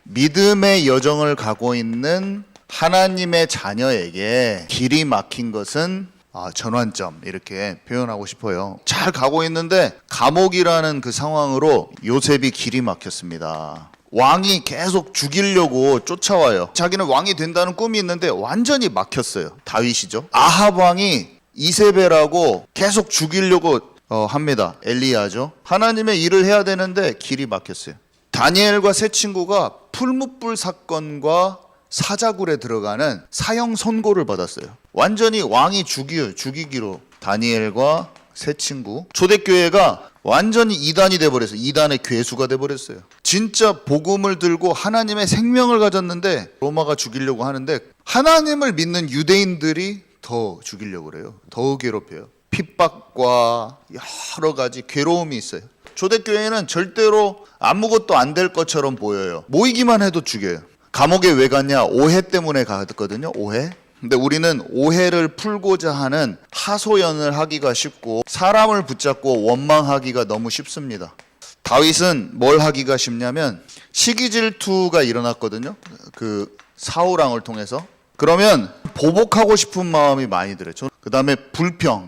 믿음의 여정을 가고 있는 하나님의 자녀에게 길이 막힌 것은 전환점, 이렇게 표현하고 싶어요. 잘 가고 있는데 감옥이라는 그 상황으로 요셉이 길이 막혔습니다. 왕이 계속 죽이려고 쫓아와요. 자기는 왕이 된다는 꿈이 있는데 완전히 막혔어요. 다윗이죠. 아합 왕이 이세벨하고 계속 죽이려고 합니다. 엘리야죠. 하나님의 일을 해야 되는데 길이 막혔어요. 다니엘과 세 친구가 풀무불 사건과 사자굴에 들어가는 사형 선고를 받았어요. 완전히 왕이 죽이기로. 다니엘과 세 친구. 초대교회가 완전히 이단이 돼버렸어요. 이단의 괴수가 돼버렸어요. 진짜 복음을 들고 하나님의 생명을 가졌는데 로마가 죽이려고 하는데 하나님을 믿는 유대인들이 더 죽이려고 그래요. 더 괴롭혀요. 핍박과 여러 가지 괴로움이 있어요. 초대교회는 절대로 아무것도 안 될 것처럼 보여요. 모이기만 해도 죽여요. 감옥에 왜 갔냐? 오해 때문에 갔거든요. 오해. 근데 우리는 오해를 풀고자 하는 하소연을 하기가 쉽고 사람을 붙잡고 원망하기가 너무 쉽습니다. 다윗은 뭘 하기가 쉽냐면 시기질투가 일어났거든요. 그 사울왕을 통해서. 그러면 보복하고 싶은 마음이 많이 들어요. 그 다음에 불평.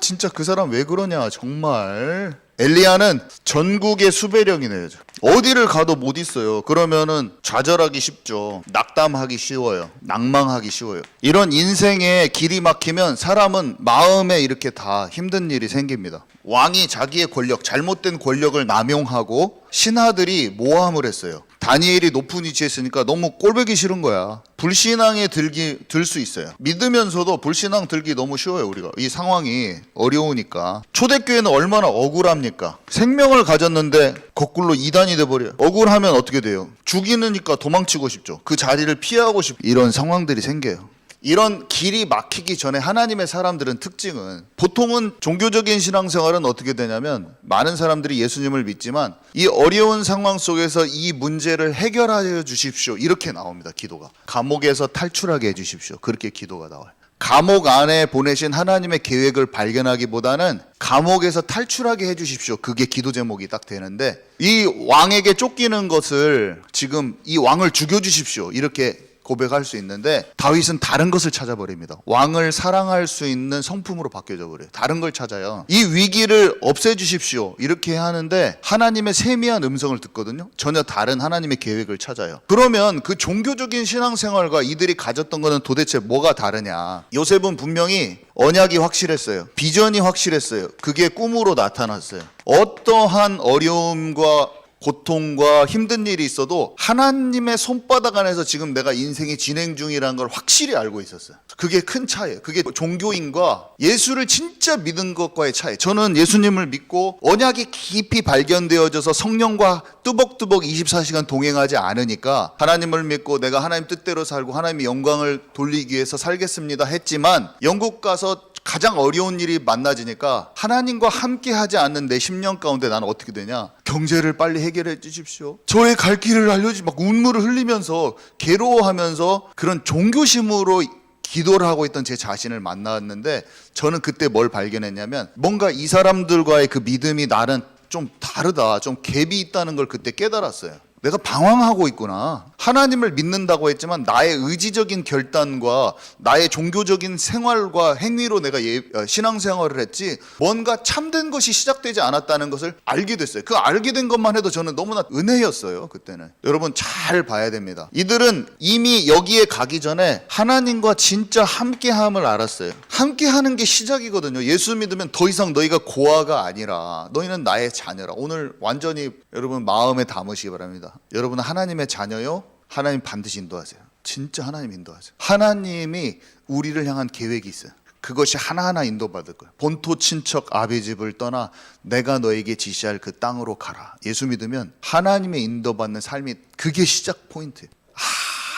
진짜 그 사람 왜 그러냐 정말. 엘리야는 전국의 수배령이네요. 어디를 가도 못 있어요. 그러면은 좌절하기 쉽죠. 낙담하기 쉬워요. 낭망하기 쉬워요. 이런 인생에 길이 막히면 사람은 마음에 이렇게 다 힘든 일이 생깁니다. 왕이 자기의 권력, 잘못된 권력을 남용하고 신하들이 모함을 했어요. 다니엘이 높은 위치에 있으니까 너무 꼴보기 싫은 거야. 불신앙에 들 수 있어요. 믿으면서도 불신앙 들기 너무 쉬워요. 우리가 이 상황이 어려우니까. 초대교회는 얼마나 억울합니까? 생명을 가졌는데 거꾸로 이단이 돼버려요. 억울하면 어떻게 돼요? 죽이니까 도망치고 싶죠. 그 자리를 피하고 싶죠. 이런 상황들이 생겨요. 이런 길이 막히기 전에 하나님의 사람들은 특징은, 보통은 종교적인 신앙생활은 어떻게 되냐면 많은 사람들이 예수님을 믿지만 이 어려운 상황 속에서 이 문제를 해결하여 주십시오, 이렇게 나옵니다. 기도가. 감옥에서 탈출하게 해주십시오, 그렇게 기도가 나와요. 감옥 안에 보내신 하나님의 계획을 발견하기보다는 감옥에서 탈출하게 해주십시오, 그게 기도 제목이 딱 되는데, 이 왕에게 쫓기는 것을 지금 이 왕을 죽여주십시오 이렇게 고백할 수 있는데, 다윗은 다른 것을 찾아버립니다. 왕을 사랑할 수 있는 성품으로 바뀌어져 버려요. 다른 걸 찾아요. 이 위기를 없애주십시오 이렇게 하는데 하나님의 세미한 음성을 듣거든요. 전혀 다른 하나님의 계획을 찾아요. 그러면 그 종교적인 신앙생활과 이들이 가졌던 거는 도대체 뭐가 다르냐. 요셉은 분명히 언약이 확실했어요. 비전이 확실했어요. 그게 꿈으로 나타났어요. 어떠한 어려움과 고통과 힘든 일이 있어도 하나님의 손바닥 안에서 지금 내가 인생이 진행 중이라는 걸 확실히 알고 있었어요. 그게 큰 차이예요. 그게 종교인과 예수를 진짜 믿은 것과의 차이. 저는 예수님을 믿고 언약이 깊이 발견되어져서 성령과 뚜벅뚜벅 24시간 동행하지 않으니까 하나님을 믿고 내가 하나님 뜻대로 살고 하나님의 영광을 돌리기 위해서 살겠습니다 했지만, 영국 가서 가장 어려운 일이 만나지니까 하나님과 함께 하지 않는 내 10년 가운데 나는 어떻게 되냐? 경제를 빨리 해결해 주십시오. 저의 갈 길을 알려주시, 막 눈물을 흘리면서 괴로워하면서 그런 종교심으로 기도를 하고 있던 제 자신을 만났는데, 저는 그때 뭘 발견했냐면 뭔가 이 사람들과의 그 믿음이 나는 좀 다르다, 좀 갭이 있다는 걸 그때 깨달았어요. 내가 방황하고 있구나. 하나님을 믿는다고 했지만 나의 의지적인 결단과 나의 종교적인 생활과 행위로 내가 신앙생활을 했지 뭔가 참된 것이 시작되지 않았다는 것을 알게 됐어요. 그 알게 된 것만 해도 저는 너무나 은혜였어요. 그때는. 여러분 잘 봐야 됩니다. 이들은 이미 여기에 가기 전에 하나님과 진짜 함께함을 알았어요. 함께하는 게 시작이거든요. 예수 믿으면 더 이상 너희가 고아가 아니라 너희는 나의 자녀라. 오늘 완전히 여러분 마음에 담으시기 바랍니다. 여러분은 하나님의 자녀요? 하나님 반드시 인도하세요. 진짜 하나님 인도하세요. 하나님이 우리를 향한 계획이 있어요. 그것이 하나하나 인도받을 거예요. 본토 친척 아비 집을 떠나 내가 너에게 지시할 그 땅으로 가라. 예수 믿으면 하나님의 인도받는 삶이, 그게 시작 포인트예요.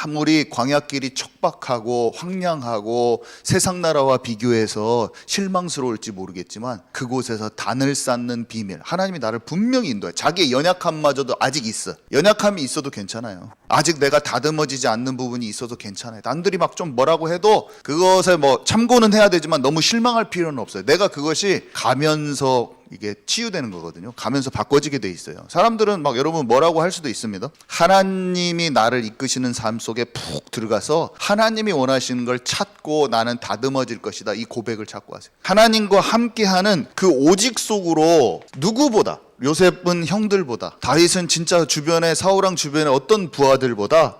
아무리 광야길이 척박하고 황량하고 세상 나라와 비교해서 실망스러울지 모르겠지만 그곳에서 단을 쌓는 비밀, 하나님이 나를 분명히 인도해. 자기의 연약함마저도 아직 있어. 연약함이 있어도 괜찮아요. 아직 내가 다듬어지지 않는 부분이 있어도 괜찮아요. 남들이 막 좀 뭐라고 해도 그것에 뭐 참고는 해야 되지만 너무 실망할 필요는 없어요. 내가 그것이 가면서 이게 치유되는 거거든요. 가면서 바꿔지게 돼 있어요. 사람들은 막 여러분 뭐라고 할 수도 있습니다. 하나님이 나를 이끄시는 삶 속에 푹 들어가서 하나님이 원하시는 걸 찾고 나는 다듬어질 것이다. 이 고백을 찾고 하세요. 하나님과 함께하는 그 오직 속으로 누구보다, 요셉은 형들보다, 다윗은 진짜 주변에, 사울왕 주변에 어떤 부하들보다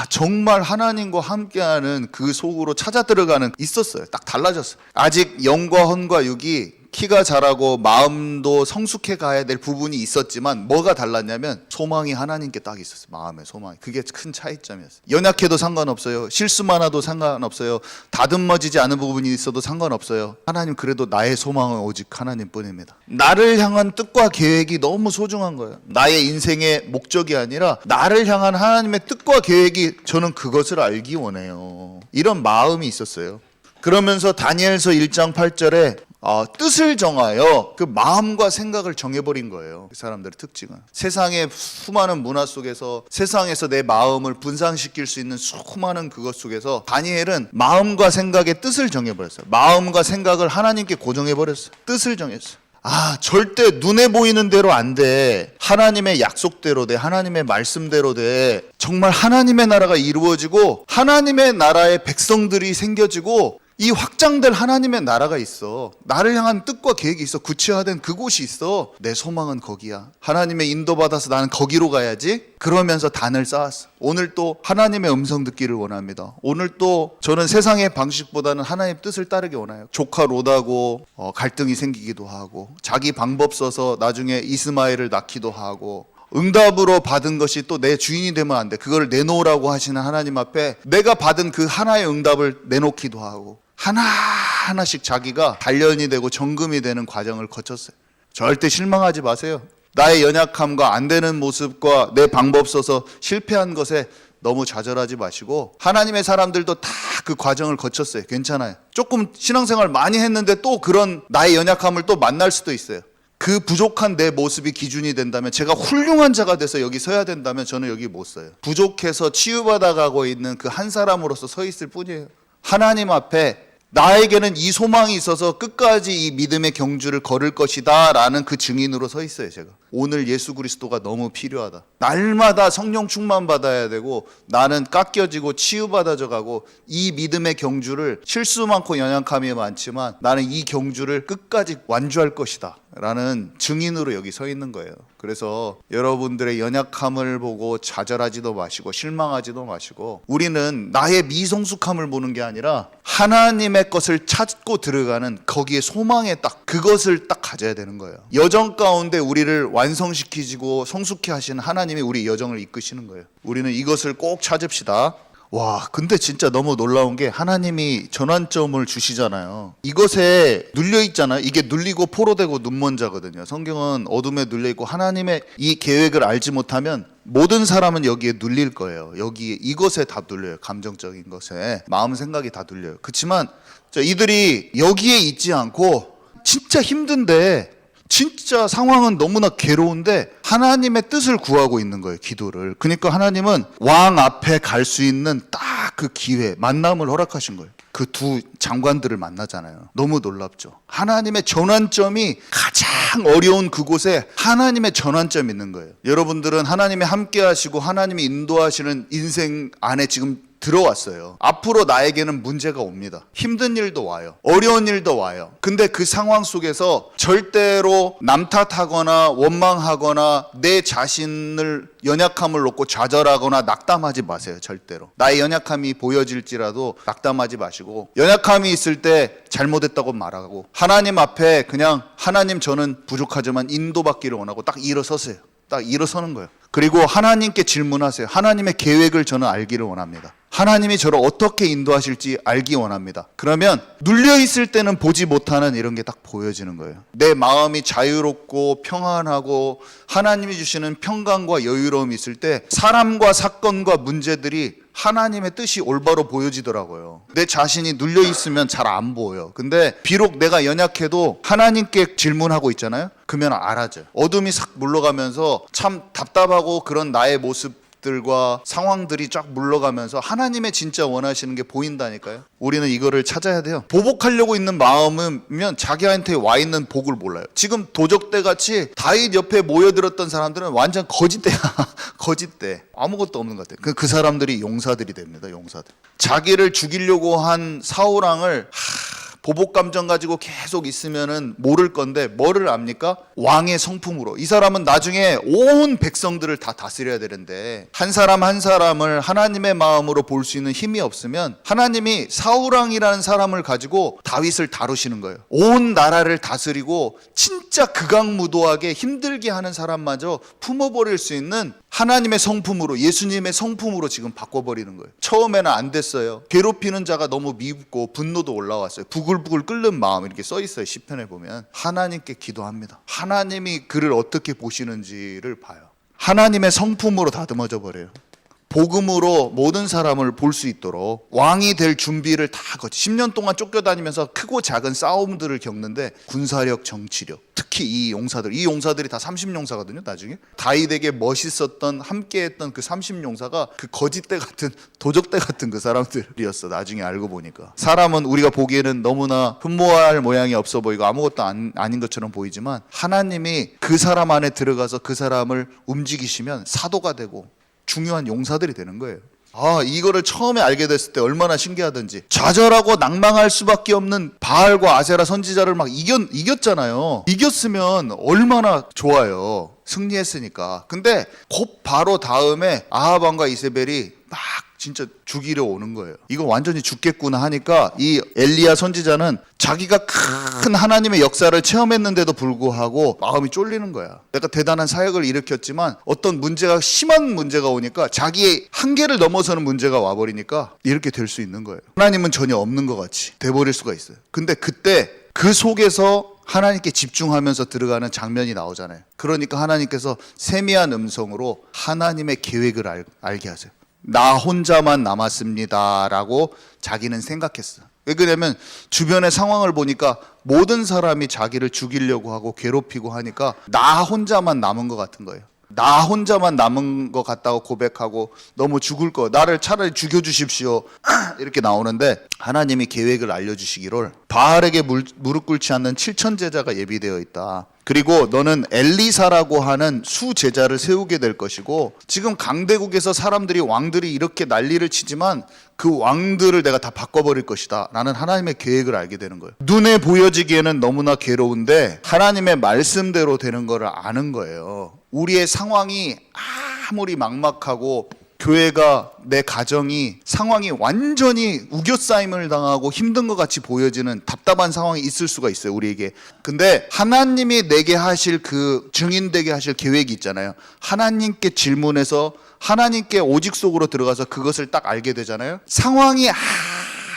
정말 하나님과 함께하는 그 속으로 찾아 들어가는 있었어요. 딱 달라졌어요. 아직 영과 혼과 육이 키가 자라고 마음도 성숙해 가야 될 부분이 있었지만 뭐가 달랐냐면 소망이 하나님께 딱 있었어요. 마음의 소망이. 그게 큰 차이점이었어요. 연약해도 상관없어요. 실수 많아도 상관없어요. 다듬어지지 않은 부분이 있어도 상관없어요. 하나님, 그래도 나의 소망은 오직 하나님뿐입니다. 나를 향한 뜻과 계획이 너무 소중한 거예요. 나의 인생의 목적이 아니라 나를 향한 하나님의 뜻과 계획이, 저는 그것을 알기 원해요. 이런 마음이 있었어요. 그러면서 다니엘서 1장 8절에 뜻을 정하여 그 마음과 생각을 정해버린 거예요. 그 사람들의 특징은 세상의 수많은 문화 속에서, 세상에서 내 마음을 분산시킬 수 있는 수많은 그것 속에서 다니엘은 마음과 생각의 뜻을 정해버렸어요. 마음과 생각을 하나님께 고정해버렸어요. 뜻을 정했어요. 절대 눈에 보이는 대로 안 돼. 하나님의 약속대로 돼. 하나님의 말씀대로 돼. 정말 하나님의 나라가 이루어지고 하나님의 나라의 백성들이 생겨지고 이 확장될 하나님의 나라가 있어. 나를 향한 뜻과 계획이 있어. 구체화된 그곳이 있어. 내 소망은 거기야. 하나님의 인도받아서 나는 거기로 가야지. 그러면서 단을 쌓았어. 오늘 또 하나님의 음성 듣기를 원합니다. 오늘 또 저는 세상의 방식보다는 하나님의 뜻을 따르기 원해요. 조카 롯하고 갈등이 생기기도 하고, 자기 방법 써서 나중에 이스마엘을 낳기도 하고, 응답으로 받은 것이 또 내 주인이 되면 안 돼. 그걸 내놓으라고 하시는 하나님 앞에 내가 받은 그 하나의 응답을 내놓기도 하고, 하나하나씩 자기가 단련이 되고 정금이 되는 과정을 거쳤어요. 절대 실망하지 마세요. 나의 연약함과 안 되는 모습과 내 방법 써서 실패한 것에 너무 좌절하지 마시고, 하나님의 사람들도 다 그 과정을 거쳤어요. 괜찮아요. 조금 신앙생활 많이 했는데 또 그런 나의 연약함을 또 만날 수도 있어요. 그 부족한 내 모습이 기준이 된다면, 제가 훌륭한 자가 돼서 여기 서야 된다면 저는 여기 못 서요. 부족해서 치유받아가고 있는 그 한 사람으로서 서 있을 뿐이에요. 하나님 앞에 나에게는 이 소망이 있어서 끝까지 이 믿음의 경주를 걸을 것이다 라는 그 증인으로 서 있어요. 제가 오늘 예수 그리스도가 너무 필요하다. 날마다 성령 충만 받아야 되고, 나는 깎여지고 치유받아져 가고, 이 믿음의 경주를, 실수 많고 연약함이 많지만 나는 이 경주를 끝까지 완주할 것이다 라는 증인으로 여기 서 있는 거예요. 그래서 여러분들의 연약함을 보고 좌절하지도 마시고 실망하지도 마시고, 우리는 나의 미성숙함을 보는 게 아니라 하나님의 것을 찾고 들어가는 거기에 소망에 딱 그것을 딱 가져야 되는 거예요. 여정 가운데 우리를 완성시키시고 성숙해 하시는 하나님이 우리 여정을 이끄시는 거예요. 우리는 이것을 꼭 찾읍시다. 근데 진짜 너무 놀라운 게 하나님이 전환점을 주시잖아요. 이것에 눌려있잖아요. 이게 눌리고 포로되고 눈먼 자거든요. 성경은 어둠에 눌려있고, 하나님의 이 계획을 알지 못하면 모든 사람은 여기에 눌릴 거예요. 여기에, 이것에 다 눌려요. 감정적인 것에 마음 생각이 다 눌려요. 그렇지만 이들이 여기에 있지 않고 진짜 힘든데, 진짜 상황은 너무나 괴로운데 하나님의 뜻을 구하고 있는 거예요. 기도를. 그러니까 하나님은 왕 앞에 갈 수 있는 딱 그 기회, 만남을 허락하신 거예요. 그 두 장관들을 만나잖아요. 너무 놀랍죠. 하나님의 전환점이 가장 어려운 그곳에 하나님의 전환점이 있는 거예요. 여러분들은 하나님이 함께 하시고 하나님이 인도하시는 인생 안에 지금 들어왔어요. 앞으로 나에게는 문제가 옵니다. 힘든 일도 와요. 어려운 일도 와요. 근데 그 상황 속에서 절대로 남 탓하거나 원망하거나 내 자신을 연약함을 놓고 좌절하거나 낙담하지 마세요. 절대로. 나의 연약함이 보여질지라도 낙담하지 마시고, 연약함이 있을 때 잘못했다고 말하고, 하나님 앞에 그냥 하나님, 저는 부족하지만 인도받기를 원하고 딱 일어서세요. 딱 일어서는 거예요. 그리고 하나님께 질문하세요. 하나님의 계획을 저는 알기를 원합니다. 하나님이 저를 어떻게 인도하실지 알기 원합니다. 그러면 눌려있을 때는 보지 못하는 이런 게 딱 보여지는 거예요. 내 마음이 자유롭고 평안하고 하나님이 주시는 평강과 여유로움이 있을 때 사람과 사건과 문제들이 하나님의 뜻이 올바로 보여지더라고요. 내 자신이 눌려있으면 잘 안 보여요. 근데 비록 내가 연약해도 하나님께 질문하고 있잖아요. 그러면 알아져요. 어둠이 싹 물러가면서 참 답답하고 그런 나의 모습 것들과 상황들이 쫙 물러가면서 하나님의 진짜 원하시는 게 보인다니까요. 우리는 이거를 찾아야 돼요. 보복하려고 있는 마음이면 자기한테 와 있는 복을 몰라요. 지금 도적대 같이 다윗 옆에 모여들었던 사람들은 완전 거짓대야. 거짓대. 아무것도 없는 것 같아요. 그 사람들이 용사들이 됩니다. 용사들. 자기를 죽이려고 한 사울왕을 보복 감정 가지고 계속 있으면은 모를 건데 뭐를 압니까? 왕의 성품으로. 이 사람은 나중에 온 백성들을 다 다스려야 되는데 한 사람 한 사람을 하나님의 마음으로 볼 수 있는 힘이 없으면 하나님이 사울왕이라는 사람을 가지고 다윗을 다루시는 거예요. 온 나라를 다스리고 진짜 극악무도하게 힘들게 하는 사람마저 품어버릴 수 있는 하나님의 성품으로, 예수님의 성품으로 지금 바꿔버리는 거예요. 처음에는 안 됐어요. 괴롭히는 자가 너무 미흡고 분노도 올라왔어요. 부글부글 끓는 마음 이렇게 써 있어요. 시편에 보면. 하나님께 기도합니다. 하나님이 그를 어떻게 보시는지를 봐요. 하나님의 성품으로 다듬어져 버려요. 복음으로 모든 사람을 볼 수 있도록 왕이 될 준비를 다 거치. 10년 동안 쫓겨다니면서 크고 작은 싸움들을 겪는데 군사력, 정치력, 특히 이 용사들이 다 30용사거든요. 나중에 다윗에게 멋있었던 함께했던 그 30용사가 그 거짓대 같은 도적대 같은 그 사람들이었어. 나중에 알고 보니까 사람은 우리가 보기에는 너무나 흠모할 모양이 없어 보이고 아무것도 아닌 것처럼 보이지만 하나님이 그 사람 안에 들어가서 그 사람을 움직이시면 사도가 되고 중요한 용사들이 되는 거예요. 이거를 처음에 알게 됐을 때 얼마나 신기하던지. 좌절하고 낭망할 수밖에 없는 바알과 아세라 선지자를 막 이겼잖아요. 이겼으면 얼마나 좋아요. 승리했으니까. 근데 곧 바로 다음에 아합 왕과 이세벨이 막 진짜 죽이려 오는 거예요. 이거 완전히 죽겠구나 하니까 이 엘리야 선지자는 자기가 큰 하나님의 역사를 체험했는데도 불구하고 마음이 쫄리는 거야. 내가 대단한 사역을 일으켰지만 어떤 문제가 심한 문제가 오니까 자기의 한계를 넘어서는 문제가 와버리니까 이렇게 될 수 있는 거예요. 하나님은 전혀 없는 것 같이 돼버릴 수가 있어요. 근데 그때 그 속에서 하나님께 집중하면서 들어가는 장면이 나오잖아요. 그러니까 하나님께서 세미한 음성으로 하나님의 계획을 알게 하세요. 나 혼자만 남았습니다 라고 자기는 생각했어. 왜 그러냐면 주변의 상황을 보니까 모든 사람이 자기를 죽이려고 하고 괴롭히고 하니까 나 혼자만 남은 것 같은 거예요. 나 혼자만 남은 것 같다고 고백하고 너무 죽을 거 나를 차라리 죽여주십시오 이렇게 나오는데 하나님이 계획을 알려주시기를 바알에게 무릎 꿇지 않는 7천 제자가 예비되어 있다. 그리고 너는 엘리사라고 하는 수제자를 세우게 될 것이고 지금 강대국에서 왕들이 이렇게 난리를 치지만 그 왕들을 내가 다 바꿔버릴 것이다 라는 하나님의 계획을 알게 되는 거예요. 눈에 보여지기에는 너무나 괴로운데 하나님의 말씀대로 되는 거를 아는 거예요. 우리의 상황이 아무리 막막하고 교회가 내 가정이 상황이 완전히 우겨싸임을 당하고 힘든 것 같이 보여지는 답답한 상황이 있을 수가 있어요. 우리에게. 근데 하나님이 내게 하실 그 증인되게 하실 계획이 있잖아요. 하나님께 질문해서 하나님께 오직 속으로 들어가서 그것을 딱 알게 되잖아요. 상황이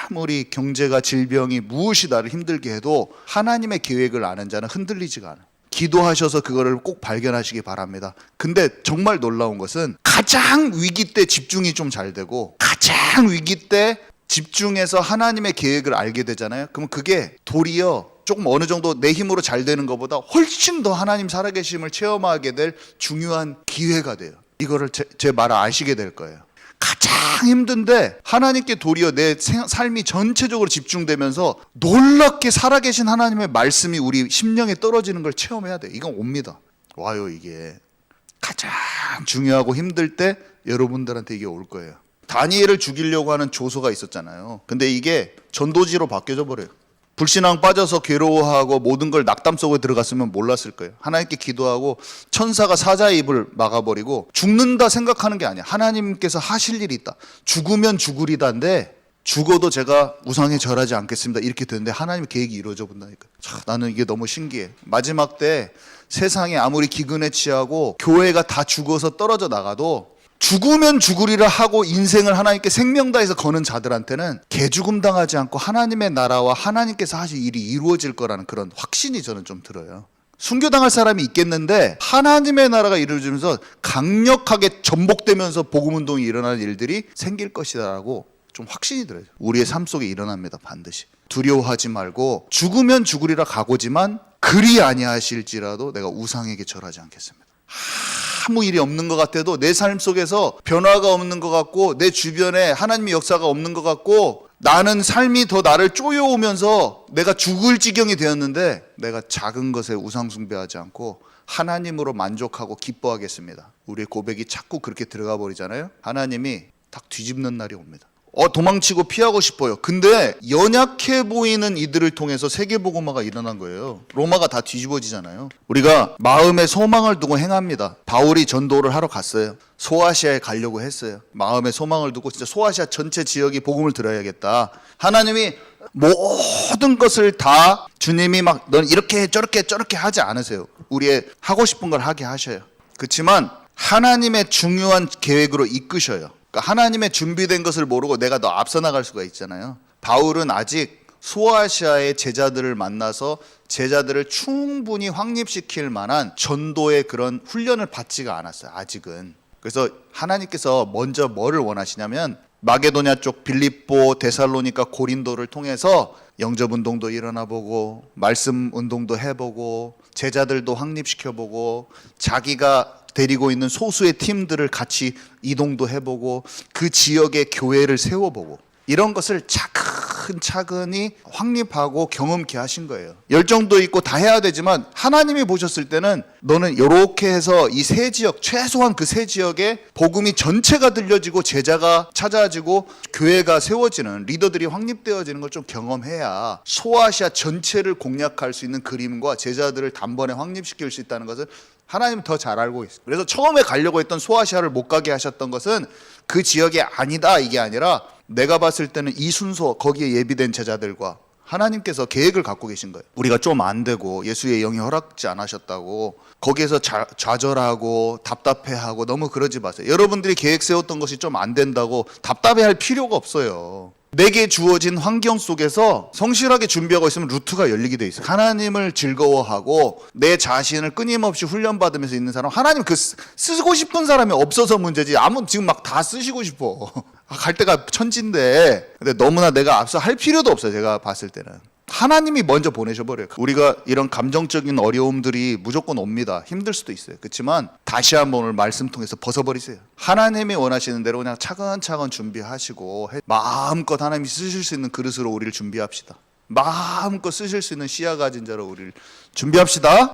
아무리 경제가 질병이 무엇이 나를 힘들게 해도 하나님의 계획을 아는 자는 흔들리지가 않아요. 기도하셔서 그거를 꼭 발견하시기 바랍니다. 근데 정말 놀라운 것은 가장 위기 때 집중이 좀 잘 되고 가장 위기 때 집중해서 하나님의 계획을 알게 되잖아요. 그러면 그게 도리어 조금 어느 정도 내 힘으로 잘 되는 것보다 훨씬 더 하나님 살아계심을 체험하게 될 중요한 기회가 돼요. 이거를 제 말을 아시게 될 거예요. 가장 힘든데 하나님께 도리어 내 삶이 전체적으로 집중되면서 놀랍게 살아계신 하나님의 말씀이 우리 심령에 떨어지는 걸 체험해야 돼. 이건 옵니다. 와요. 이게 가장 중요하고 힘들 때 여러분들한테 이게 올 거예요. 다니엘을 죽이려고 하는 조소가 있었잖아요. 근데 이게 전도지로 바뀌어져 버려요. 불신앙 빠져서 괴로워하고 모든 걸 낙담 속에 들어갔으면 몰랐을 거예요. 하나님께 기도하고 천사가 사자의 입을 막아버리고 죽는다 생각하는 게 아니야. 하나님께서 하실 일이 있다. 죽으면 죽으리다인데 죽어도 제가 우상에 절하지 않겠습니다. 이렇게 되는데 하나님의 계획이 이루어져 본다니까. 나는 이게 너무 신기해. 마지막 때 세상에 아무리 기근에 취하고 교회가 다 죽어서 떨어져 나가도 죽으면 죽으리라 하고 인생을 하나님께 생명 다해서 거는 자들한테는 개죽음 당하지 않고 하나님의 나라와 하나님께서 하실 일이 이루어질 거라는 그런 확신이 저는 좀 들어요. 순교당할 사람이 있겠는데 하나님의 나라가 이루어지면서 강력하게 전복되면서 복음운동이 일어나는 일들이 생길 것이라고 좀 확신이 들어요. 우리의 삶 속에 일어납니다. 반드시. 두려워하지 말고 죽으면 죽으리라 각오지만 그리 아니하실지라도 내가 우상에게 절하지 않겠습니다. 아무 일이 없는 것 같아도 내 삶 속에서 변화가 없는 것 같고 내 주변에 하나님의 역사가 없는 것 같고 나는 삶이 더 나를 쪼여오면서 내가 죽을 지경이 되었는데 내가 작은 것에 우상숭배하지 않고 하나님으로 만족하고 기뻐하겠습니다. 우리의 고백이 자꾸 그렇게 들어가 버리잖아요. 하나님이 딱 뒤집는 날이 옵니다. 도망치고 피하고 싶어요. 근데 연약해 보이는 이들을 통해서 세계복음화가 일어난 거예요. 로마가 다 뒤집어지잖아요. 우리가 마음에 소망을 두고 행합니다. 바울이 전도를 하러 갔어요. 소아시아에 가려고 했어요. 마음에 소망을 두고 진짜 소아시아 전체 지역이 복음을 들어야겠다. 하나님이 모든 것을 다 주님이 막 넌 이렇게 해 저렇게 하지 않으세요. 우리의 하고 싶은 걸 하게 하셔요. 그렇지만 하나님의 중요한 계획으로 이끄셔요. 그러니까 하나님의 준비된 것을 모르고 내가 더 앞서 나갈 수가 있잖아요. 바울은 아직 소아시아의 제자들을 만나서 제자들을 충분히 확립시킬 만한 전도의 그런 훈련을 받지가 않았어요. 아직은. 그래서 하나님께서 먼저 뭐를 원하시냐면 마게도냐 쪽 빌립보, 데살로니가, 고린도를 통해서 영접 운동도 일어나 보고 말씀 운동도 해보고 제자들도 확립시켜보고 자기가 데리고 있는 소수의 팀들을 같이 이동도 해보고 그 지역의 교회를 세워보고 이런 것을 차근차근히 확립하고 경험케 하신 거예요. 열정도 있고 다 해야 되지만 하나님이 보셨을 때는 너는 이렇게 해서 이 세 지역, 최소한 그 세 지역에 복음이 전체가 들려지고 제자가 찾아지고 교회가 세워지는 리더들이 확립되어지는 걸 좀 경험해야 소아시아 전체를 공략할 수 있는 그림과 제자들을 단번에 확립시킬 수 있다는 것을 하나님은 더 잘 알고 있어요. 그래서 처음에 가려고 했던 소아시아를 못 가게 하셨던 것은 그 지역이 아니다 이게 아니라 내가 봤을 때는 이 순서 거기에 예비된 제자들과 하나님께서 계획을 갖고 계신 거예요. 우리가 좀 안 되고 예수의 영이 허락지 않으셨다고 거기에서 좌절하고 답답해하고 너무 그러지 마세요. 여러분들이 계획 세웠던 것이 좀 안 된다고 답답해할 필요가 없어요. 내게 주어진 환경 속에서 성실하게 준비하고 있으면 루트가 열리게 돼 있어요. 하나님을 즐거워하고 내 자신을 끊임없이 훈련받으면서 있는 사람, 하나님 쓰고 싶은 사람이 없어서 문제지. 지금 막 다 쓰시고 싶어. 갈 데가 천지인데. 근데 너무나 내가 앞서 할 필요도 없어요. 제가 봤을 때는. 하나님이 먼저 보내셔버려요. 우리가 이런 감정적인 어려움들이 무조건 옵니다. 힘들 수도 있어요. 그렇지만 다시 한번 오늘 말씀 통해서 벗어버리세요. 하나님이 원하시는 대로 그냥 차근차근 준비하시고 마음껏 하나님이 쓰실 수 있는 그릇으로 우리를 준비합시다. 마음껏 쓰실 수 있는 씨앗 가진 자로 우리를 준비합시다.